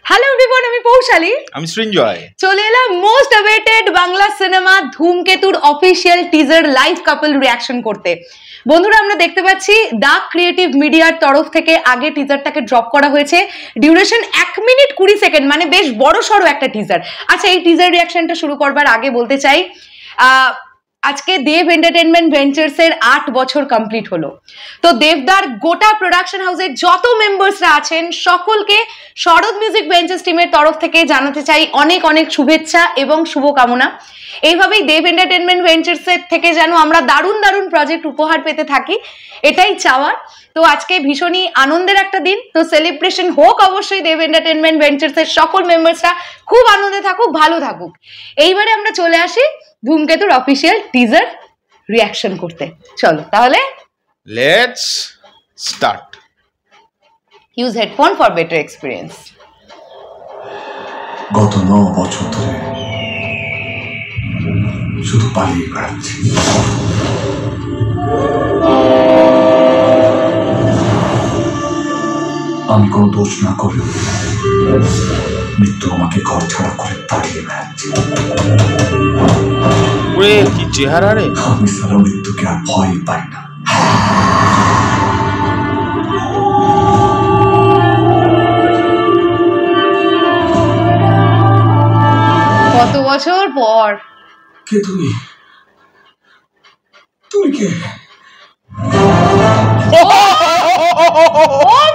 Hello everyone, আমি পৌশালী, আমি সৃঞ্জয়। চলে এলাম মোস্ট অ্যাওয়েটেড বাংলা সিনেমা ধূমকেতুর official teaser live couple reaction করতে। বন্ধুরা, আমরা দেখতে পাচ্ছি দ্য ক্রিয়েটিভ মিডিয়ার তরফ থেকে আগে টিজারটাকে ড্রপ করা হয়েছে। ডিউরেশন 1 মিনিট 20 সেকেন্ড, মানে বেশ বড় সড়ো একটা টিজার। আচ্ছা, এই টিজার রিঅ্যাকশনটা শুরু করবার আগে বলতে চাই, আজকে দেব এন্টারটেনমেন্ট ভেঞ্চার্সের 8 বছর কমপ্লিট হলো। তো দেবদার গোটা প্রোডাকশন হাউসের যত মেম্বার্সরা আছেন সকলকে শরৎ মিউজিক ভেঞ্চার্স টিমের তরফ থেকে জানাতে চাই অনেক অনেক শুভেচ্ছা এবং শুভকামনা। এইভাবেই দেব এন্টারটেনমেন্ট ভেঞ্চার্সের থেকে যেন আমরা দারুণ দারুণ প্রজেক্ট উপহার পেতে থাকি, এটাই চাওয়ার। তো আজকে ভীষণই আনন্দের একটা দিন, তো সেলিব্রেশন হোক অবশ্যই। দেব এন্টারটেনমেন্ট ভেঞ্চার্সের সকল মেম্বার্সরা খুব আনন্দে থাকুক, ভালো থাকুক। এইবারে আমরা চলে আসি ধূমকেতুর অফিসিয়াল টিজার রিঅ্যাকশন করতে। চলো তাহলে let's start. Use headphone for better experience. গত 9 বছর ধরে শুধু পালিয়ে বেড়াচ্ছি। আমি কোনো দোষ না করে মৃত্যু আমাকে ঘর ছাড়া করে তাড়িয়ে বেড়াচ্ছে। কি চেহারা রে! আমি সারা মৃত্যুকে আর ভয় পাই না। কত বছর পর। কে তুমি? তুমি কে? ও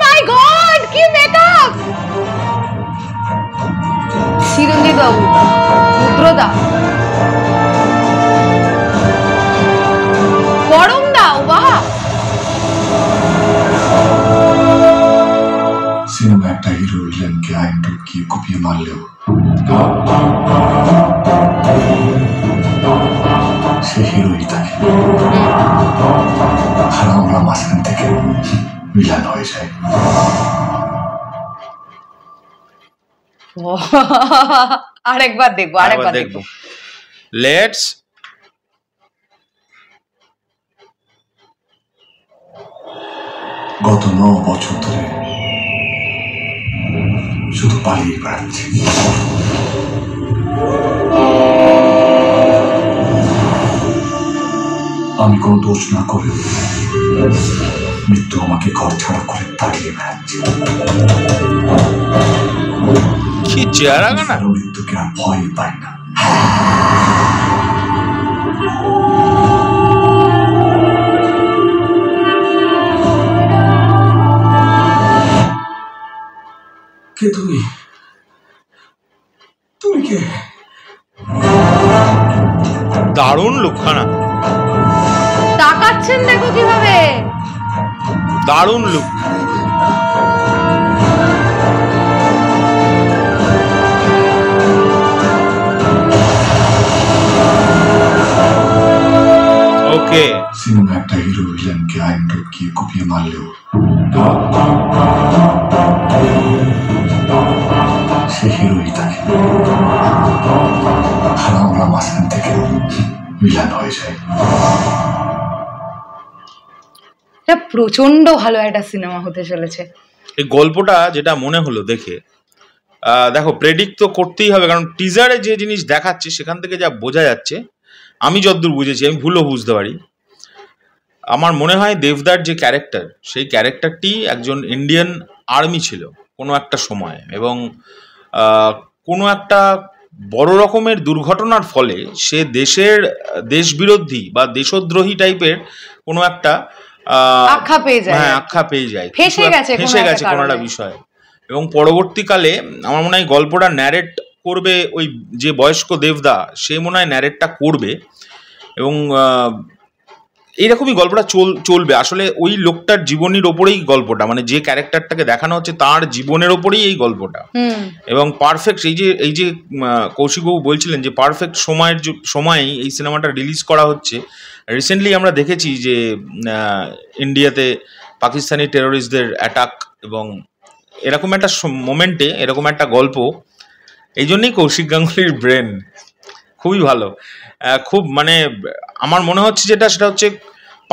মাই গড, কি মেকআপ! চিরঞ্জিত বাবু, রুদ্রদা, গরম দাও, বাহ! সিনেমা একটা হিরো ভিলেনকে আইন ঢুকিয়ে কুপিয়ে মারলেও সে হিরোই থাকে, আর আমরা মাঝখান থেকে ভিলেন হয়ে যাই। আরেকবার দেখবো। লেটস। গত 9 বছর ধরে শুধু পালিয়ে বেড়াচ্ছি। আমি কোনো দোষ না করে মৃত্যু আমাকে ঘর ছাড়া করে তাড়িয়ে বেড়াচ্ছে। কি চেহারা না! মৃত্যুকে আর ভয় পাই না। কে তুমি? তুমি কে? দারুণ লুকখানা, তাকাচ্ছেন দেখো কিভাবে, দারুণ লুক। ওকে, সিনেমা একটা হিরো ভিলেনকে আইন ঢুকিয়ে কুপিয়ে মারলেও সে হিরোই থাকে, আর আমরা মাঝখান থেকে ভিলেন হয়ে যাই। প্রচন্ড ভালো একটা সিনেমা হতে চলেছে। এই গল্পটা যেটা মনে হলো দেখে, দেখো প্রেডিক্ট তো করতেই হবে, কারণ টিজারে যে জিনিস দেখাচ্ছে সেখান থেকে যা বোঝা যাচ্ছে, আমি যতদূর বুঝেছি, আমি ভুলও বুঝতে পারি, আমার মনে হয় দেবদার যে ক্যারেক্টার, সেই ক্যারেক্টারটি একজন ইন্ডিয়ান আর্মি ছিল কোনো একটা সময়, এবং কোনো একটা বড় রকমের দুর্ঘটনার ফলে সে দেশবিরোধী বা দেশদ্রোহী টাইপের কোনো একটা আখ্যা পেয়ে যায়। হ্যাঁ, আখ্যা পেয়ে যায়, ফেঁসে গেছে কোনো একটা বিষয়। এবং পরবর্তীকালে আমার মনে হয় গল্পটা ন্যারেট করবে ওই যে বয়স্ক দেবদা, সে মনে হয় ন্যারেটটা করবে, এবং এইরকমই গল্পটা চলবে। আসলে ওই লোকটার জীবনের ওপরেই গল্পটা, মানে যে ক্যারেক্টারটাকে দেখানো হচ্ছে তার জীবনের ওপরেই এই গল্পটা। এবং পারফেক্ট, এই যে কৌশিকবাবু বলছিলেন যে পারফেক্ট সময়েই এই সিনেমাটা রিলিজ করা হচ্ছে। রিসেন্টলি আমরা দেখেছি যে ইন্ডিয়াতে পাকিস্তানি টেরোরিস্টদের অ্যাটাক, এবং এরকম একটা মোমেন্টে এরকম একটা গল্প, এই জন্যই কৌশিক গাঙ্গুলির ব্রেন খুবই ভালো। খুব মানে আমার মনে হচ্ছে সেটা হচ্ছে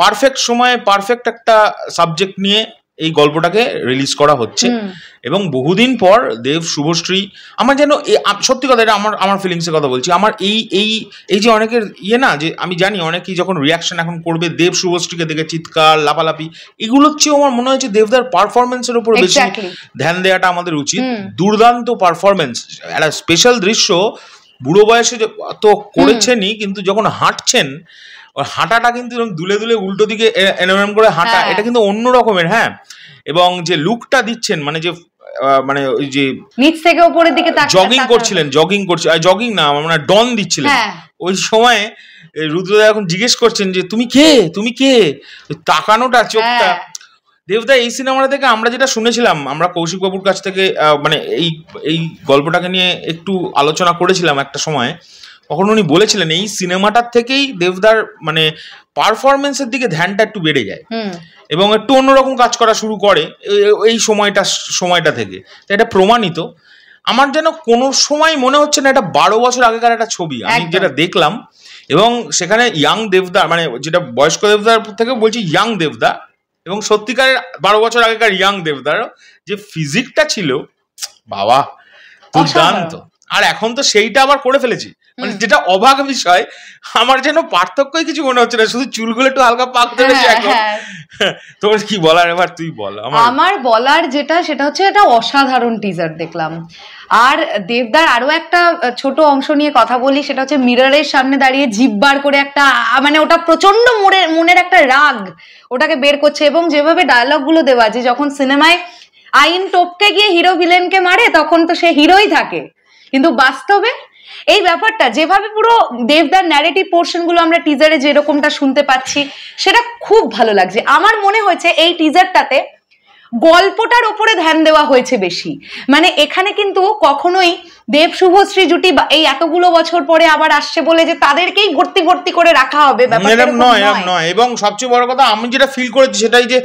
পারফেক্ট সময়ে পারফেক্ট একটা সাবজেক্ট নিয়ে এই গল্পটাকে রিলিজ করা হচ্ছে এবং বহুদিন পর দেব শুভশ্রী আমার যেন সত্যি কথা, এটা আমার ফিলিংসের কথা বলছি, আমার এই যে অনেকের না, যে আমি জানি অনেকেই যখন রিয়াকশন এখন করবে দেব শুভশ্রীকে দেখে চিৎকার লাফালাফি, এগুলোর চেয়েও আমার মনে হয়েছে দেবদার পারফরমেন্সের উপর বেশি ধ্যান দেওয়াটা আমাদের উচিত। দুর্দান্ত পারফরমেন্স, একটা স্পেশাল দৃশ্য, বুড়ো বয়সে তো করেছেনই, কিন্তু যখন হাঁটছেন হাঁটাটা কিন্তু দুলে দুলে উল্টো দিকে এরকম করে হাঁটা, এটা কিন্তু অন্য রকমের। হ্যাঁ, এবং যে লুকটা দিচ্ছেন, মানে যে মানে ওই যে নিচ থেকে উপরের দিকে জগিং করছিলেন, জগিং না মানে ডন দিচ্ছিলেন, ওই সময় রুদ্রদা এখন জিজ্ঞেস করছেন যে তুমি কে, তাকানোটা, চোখটা। দেবদা এই সিনেমাটা থেকে আমরা যেটা শুনেছিলাম, আমরা কৌশিক বাবুর কাছ থেকে মানে এই গল্পটাকে নিয়ে একটু আলোচনা করেছিলাম একটা সময়, তখন উনি বলেছিলেন এই সিনেমাটার থেকেই দেবদার মানে পারফরমেন্সের দিকে ধ্যানটা একটু বেড়ে যায় এবং একটু অন্যরকম কাজ করা শুরু করে এই সময়টা থেকে। তো এটা প্রমাণিত। আমার যেন কোনো সময় মনে হচ্ছে না এটা 12 বছর আগেকার একটা ছবি আমি যেটা দেখলাম, এবং সেখানে ইয়াং দেবদা, মানে যেটা বয়স্ক দেবদার থেকে বলছি ইয়াং দেবদা, এবং সত্যিকারের 12 বছর আগেকার ইয়াং দেবদার যে ফিজিকটা ছিল, বাবা দুর্দান্ত। আর এখন তো সেইটা আবার করে ফেলেছি, মানে যেটা অবাক বিষয়, আমার যেন পার্থক্যই কিছু মনে হচ্ছে না, শুধু চুলগুলো একটু হালকা পাক ধরেছে এখন। তোর কি বলার, এবার তুই বল। আমার বলার যেটা, সেটা হচ্ছে এটা অসাধারণ টিজার দেখলাম। আর দেবদার আরো একটা ছোট অংশ নিয়ে কথা বলি, সেটা হচ্ছে মিররের সামনে দাঁড়িয়ে জিভ বার করে একটা, মানে ওটা প্রচন্ড মনের একটা রাগ ওটাকে বের করছে, এবং যেভাবে ডায়লগ গুলো দেওয়া আছে, যখন সিনেমায় আইন টপকে গিয়ে হিরো ভিলেনকে মারে তখন তো সে হিরোই থাকে, কিন্তু বাস্তবে এই ব্যাপারটা যেভাবে পুরো দেবদার ন্যারেটিভ পোর্শন গুলো আমরা টিজারে যেরকমটা শুনতে পাচ্ছি, সেটা খুব ভালো লাগছে। আমার মনে হয়েছে এই টিজারটাতে গল্পটার উপরে ধ্যান দেওয়া হয়েছে বেশি। মানে এখানে কিন্তু কখনোই দেব শুভশ্রী জুটি এই এতগুলো বছর পরে আবার আসছে বলে যে তাদেরকেই ভর্তি করে রাখা হবে, ব্যাপারটা নয়। এবং সবচেয়ে বড় কথা আমি যেটা ফিল করেছি সেটাই যে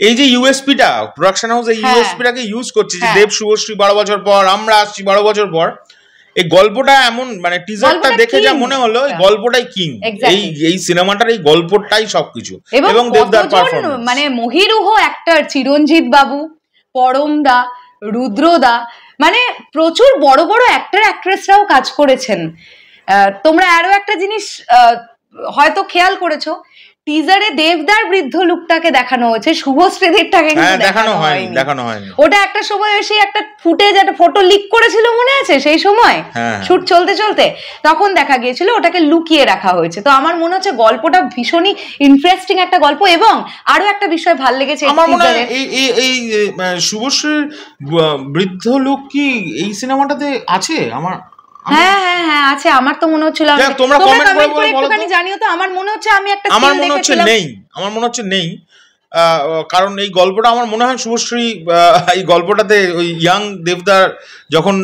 এই যে ইউএসপিটা প্রোডাকশন হাউস এই ইউএসপিটাকে ইউজ করছে, যে দেব শুভশ্রী 12 বছর পর, আমরা আসছি 12 বছর পর। এই গল্পটা এমন, মানে টিজারটা দেখে যা মনে হলো এই গল্পটাই কিং, এই সিনেমাটার এই গল্পটাই সবকিছু। এবং দেবদার পারফরম্যান্স, মানে মহিরুহ অ্যাক্টর চিরঞ্জিত বাবু, পরমদা, রুদ্রদা, মানে প্রচুর বড় বড় অ্যাক্টর অ্যাক্ট্রেসরাও কাজ করেছেন। তোমরা আরো একটা জিনিস হয়তো খেয়াল করেছো, টিজারে দেবদার বৃদ্ধ লুকটাকে দেখানো হয়েছে, শুভশ্রীদেরটাকে কিন্তু দেখানো হয়নি। ওটা একটা সময় এসে একটা ফুটেজ, একটা ফটো লিক করেছিল মনে আছে, সেই সময় শুট চলতে তখন দেখা গিয়েছিল, ওটাকে লুকিয়ে রাখা হয়েছে। তো আমার মনে হচ্ছে গল্পটা ভীষণই ইন্টারেস্টিং একটা গল্প। এবং আরো একটা বিষয় ভালো লেগেছে, আমার মনে হয় এই শুভশ্রীর বৃদ্ধ লুক কি এই সিনেমাটাতে আছে? হ্যাঁ আছে, আমার তো মনে হচ্ছিল, তোমরা কমেন্ট করে একটুখানি জানিও তো। আমার মনে হচ্ছে আমি একটা আমার মনে হচ্ছে নেই, কারণ এই গল্পটা আমার মনে হয় শুভশ্রী এই গল্পটাতে ওই ইয়াং দেবদার যখন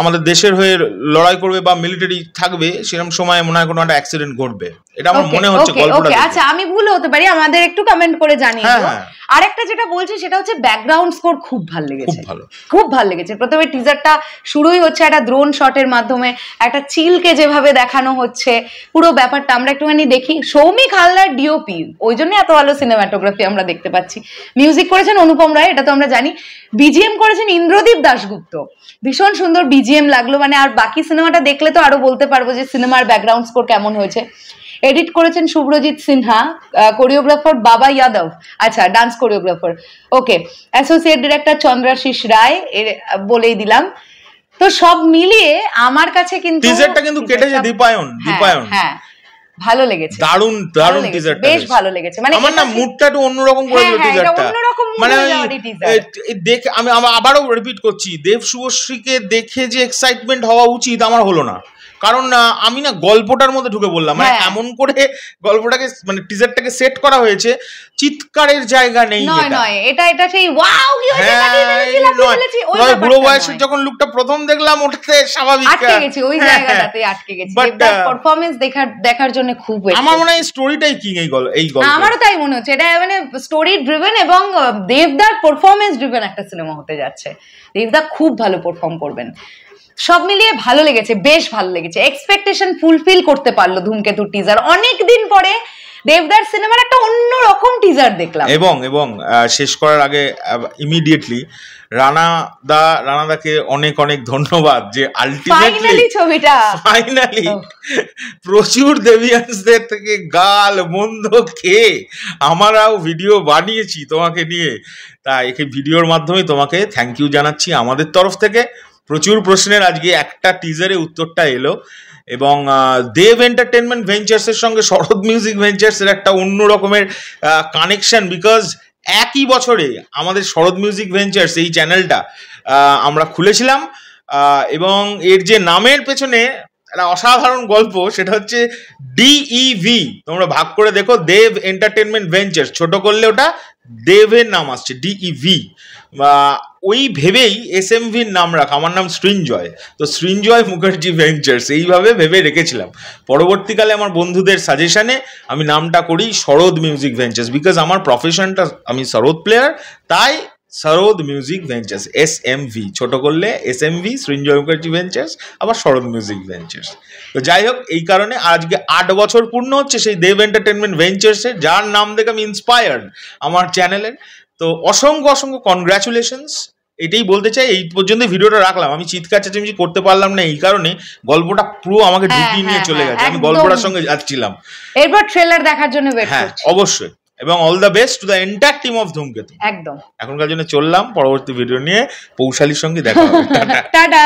আমাদের দেশের হয়ে লড়াই করবে বা মিলিটারি থাকবে, সেরকম সময় মনে হয় কোনো একটা অ্যাক্সিডেন্ট ঘটবে, এটা আমার মনে হচ্ছে গল্পটা। আচ্ছা, আমি ভুল হতে পারি, আমাদের একটু কমেন্ট করে জানিয়ে দিও। আরেকটা যেটা বলছি সেটা হচ্ছে ব্যাকগ্রাউন্ড স্কোর খুব ভালো লেগেছে, খুব ভালো লেগেছে। প্রথমে টিজারটা শুরুই হচ্ছে একটা ড্রোন শটের মাধ্যমে, একটা চিলকে যেভাবে দেখানো হচ্ছে পুরো ব্যাপারটা আমরা একটুখানি দেখি। সৌমিক হালদার ডিওপি, ওই জন্য এত ভালো সিনেমাটোগ্রাফি আমরা দেখতে পাচ্ছি। মিউজিক করেছেন অনুপম রায়, এটা তো আমরা জানি। বিজিএম করেছেন ইন্দ্রদীপ দাশগুপ্ত, ভীষণ সুন্দর বিজিএম লাগলো। মানে আর বাকি সিনেমাটা দেখলে তো আরো বলতে পারবো যে সিনেমার ব্যাকগ্রাউন্ড স্কোর কেমন হয়েছে। এডিট করেছেন শুভ্রজিৎ সিনহা, কোরিওগ্রাফার বাবা যাদব, আচ্ছা ডান্স কোরিওগ্রাফার, ওকে। অ্যাসোসিয়েট ডিরেক্টর চন্দ্রাশিস রায়, বলেই দিলাম। তো সব মিলিয়ে আমার কাছে কিন্তু টিজারটা কিন্তু কেটেছে দীপায়ন, হ্যাঁ ভালো লেগেছে, দারুণ টিজারটা, বেশ ভালো লেগেছে। মানে আমার না মুডটা একটু অন্যরকম করে দিল টিজারটা, মানে দেখে আমি আবারও রিপিট করছি, দেব শুভশ্রীকে দেখে যে এক্সাইটমেন্ট হওয়া উচিত আমার হলো না, কারণ আমি না গল্পটার মধ্যে ঢুকে বললাম। মানে এমন করে গল্পটাকে, মানে টিজারটাকে সেট করা হয়েছে, চিৎকারের জায়গা নেই, এটা সেই ওয়াও কি হয়েছে, বুড়ো বয়সের যখন লুকটা প্রথম দেখলাম ওটাতে স্বাভাবিক আটকে গেছি, ওই জায়গাটাতে আটকে গেছি। পারফরম্যান্স দেখার জন্য খুব, আমার মনে হয় স্টোরিটাই কিং এই গল্প। আমারও তাই মনে হচ্ছে, এটা মানে স্টোরি ড্রিভেন এবং দেবদার পারফরম্যান্স ড্রিভেন একটা সিনেমা হতে যাচ্ছে। দেবদা খুব ভালো পারফর্ম করবেন। সব মিলিয়ে ভালো লেগেছে, বেশ ভালো লেগেছে। এক্সপেকটেশন ফুলফিল করতে পারলো ধূমকেতু টিজার। অনেকদিন পরে দেবদার সিনেমার একটা অন্যরকম টিজার দেখলাম। এবং শেষ করার আগে ইমিডিয়েটলি রানাদাকে অনেক অনেক ধন্যবাদ যে আলটিমেটলি ছবিটা ফাইনালি প্রচুর দেবিয়ান্সদের থেকে গাল মন্দ খেয়ে আমরাও ভিডিও বানিয়েছি তোমাকে নিয়ে, তাই এই ভিডিওর মাধ্যমে তোমাকে থ্যাংক ইউ জানাচ্ছি আমাদের তরফ থেকে। প্রচুর প্রশ্নের আজকে একটা টিজারে উত্তরটা এলো, এবং দেব এন্টারটেনমেন্ট ভেঞ্চার্সের সঙ্গে শরৎ মিউজিক ভেঞ্চার্সের একটা অন্য রকমের কানেকশন, বিকজ একই বছরে আমাদের শরৎ মিউজিক ভেঞ্চার্স এই চ্যানেলটা আমরা খুলেছিলাম, এবং এর যে নামের পেছনে একটা অসাধারণ গল্প, সেটা হচ্ছে ডিইভি। তোমরা ভাগ করে দেখো, দেব এন্টারটেনমেন্ট ভেঞ্চার্স, ছোট করলে ওটা দেবের নাম আসছে, ডিইভি। ওই ভেবেই এসএমভির নাম রাখা। আমার নাম সৃঞ্জয়, তো সৃঞ্জয় মুখার্জি ভেঞ্চার্স এইভাবে ভেবে রেখেছিলাম। পরবর্তীকালে আমার বন্ধুদের সাজেশনে আমি নামটা করি শরৎ মিউজিক ভেঞ্চার্স, বিকজ আমার প্রফেশনটা আমি শরৎ প্লেয়ার, তাই শরৎ মিউজিক ভেঞ্চার্স, এসএমভি, ছোট করলে এসএমভি, সৃঞ্জয় মুখার্জি ভেঞ্চার্স, আবার শরৎ মিউজিক ভেঞ্চার্স। তো যাই হোক, এই কারণে আজকে 8 বছর পূর্ণ হচ্ছে সেই দেব এন্টারটেনমেন্ট ভেঞ্চার্সের, যার নাম দেখে আমি ইন্সপায়ার্ড আমার চ্যানেলের। তো অসংখ্য অসংখ্য কনগ্রাচুলেশনস, এটাই বলতে চাই। এই পর্যন্ত ভিডিওটা রাখলাম, আমি চিৎকার চেঁচামেচি করতে পারলাম না এই কারণে গল্পটা পুরো আমাকে ঢুকিয়ে নিয়ে চলে গেছে, আমি গল্পটার সঙ্গে যাচ্ছিলাম। এরপর ট্রেলার দেখার জন্য ওয়েট করছি। অবশ্যই, এবং all the best to the entire team of ধূমকেতু। একদম। এখনকার জন্য চললাম, পরবর্তী ভিডিও নিয়ে পৌশালীর সঙ্গে দেখা হবে। টাটা।